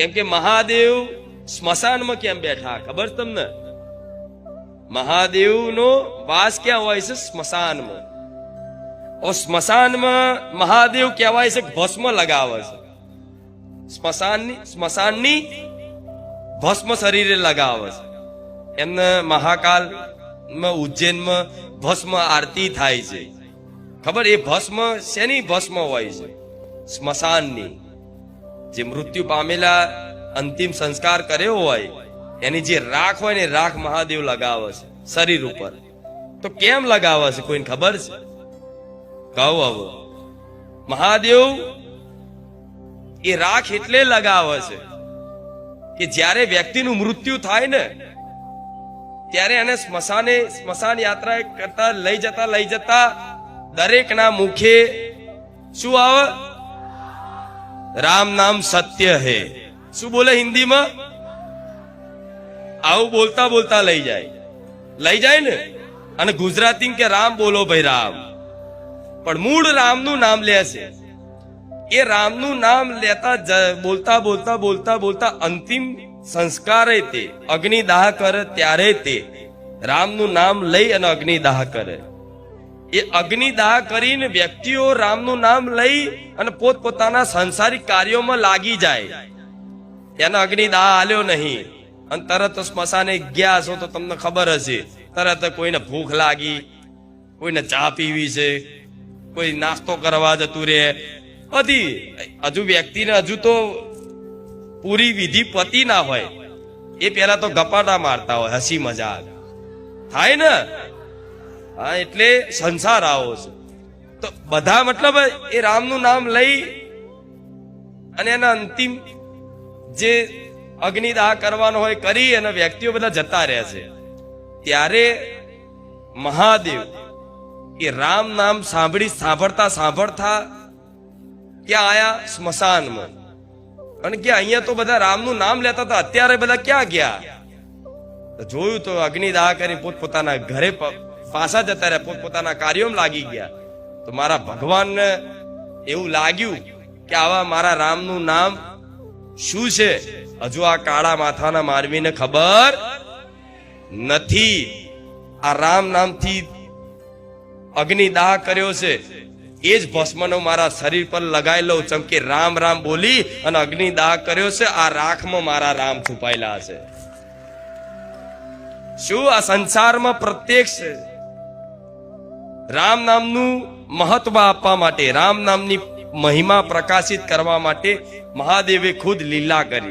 કેમ કે મહાદેવ સ્મશાનમાં કેમ બેઠા ખબર છે તમને? મહાદેવનો વાસ ક્યાં હોય છે? સ્મશાનમાં. સ્મશાનમાં મહાદેવ કહેવાય છે ભસ્મ લગાવે છે. સ્મશાનની ભસ્મ શરીરે લગાવે છે. એમને મહાકાલમાં ઉજ્જૈનમાં ભસ્મ આરતી થાય છે. ખબર? એ ભસ્મ શેની ભસ્મ હોય છે? સ્મશાનની. જે મૃત્યુ પામેલા અંતિમ સંસ્કાર કર્યો હોય એની જે રાખ હોય ને રાખ મહાદેવ લગાવે છે શરીર ઉપર. તો કેમ લગાવે છે કોઈને ખબર છે? કહું હવે. મહાદેવ એ રાખ એટલે લગાવે છે કે જ્યારે વ્યક્તિનું મૃત્યુ થાય ને ત્યારે એને સ્મશાન યાત્રા કરતા લઈ જતા દરેકના મુખે શું આવે? રામ નામ સત્ય હે. શું બોલે હિન્દીમાં? આવું બોલતા બોલતા લઈ જાય ને. અને ગુજરાતી કે રામ બોલો ભાઈ રામ. પણ મૂળ રામનું નામ લે છે. એ રામનું નામ લેતા બોલતા અંતિમ સંસ્કારે તે અગ્નિદાહ કરે ત્યારે તે રામનું નામ લઈ અને અગ્નિદાહ કરે. એ અગ્નિદાહ કરીને વ્યક્તિઓ રામનું નામ લઈ અને પોતપોતાના સંસારિક કાર્યોમાં લાગી જાય. એને અગ્નિદાહ આલ્યો નહીં અને તરત સ્મશાને ગયા છો તો તમને ખબર હશે, તરત કોઈને ભૂખ લાગી, કોઈને ચા પીવી છે, કોઈ નાસ્તો કરવા જતું રહે. બધી હજુ વ્યક્તિને હજુ તો પૂરી વિધિ પતી ના હોય એ પેલા તો ગપાટા મારતા હોય, હસી મજાક થાય ને. હા, એટલે સંસાર આવો છે. તો બધા મતલબ એ રામનું નામ લઈ અને એના અંતિમ જે અગ્નિદાહ કરવાનો હોય કરી અને વ્યક્તિઓ બધા જતા રહે છે. ત્યારે મહાદેવ એ રામ નામ સાંભળતા ક્યાં આયા? સ્મશાનમાં. અને કે અહીંયા તો બધા રામનું નામ લેતા હતા, અત્યારે બધા ક્યાં ગયા? જોયું તો અગ્નિદાહ કરી પોતપોતાના ઘરે પાછા જતા રહ્યા, પોતપોતાના કાર્યોમાં લાગી ગયા. તો મારા ભગવાનને એવું લાગ્યું કે આવા મારા રામનું નામ શું છે હજુ આ કાળા માથાના માનવીને ખબર નથી. આ રામ નામથી અગ્નિદાહ કર્યો છે એ જ ભસ્મનો મારા શરીર પર લગાવી લઉં. ચમકે રામ રામ બોલી અને અગ્નિદાહ કર્યો છે, આ રાખમાં મારા રામ છુપાયેલા છે. શું આ સંસારમાં પ્રત્યક્ષ રામ નામનું મહત્વ આપવા માટે, રામ નામની મહિમા પ્રકાશિત કરવા માટે મહાદેવે ખુદ લીલા કરી.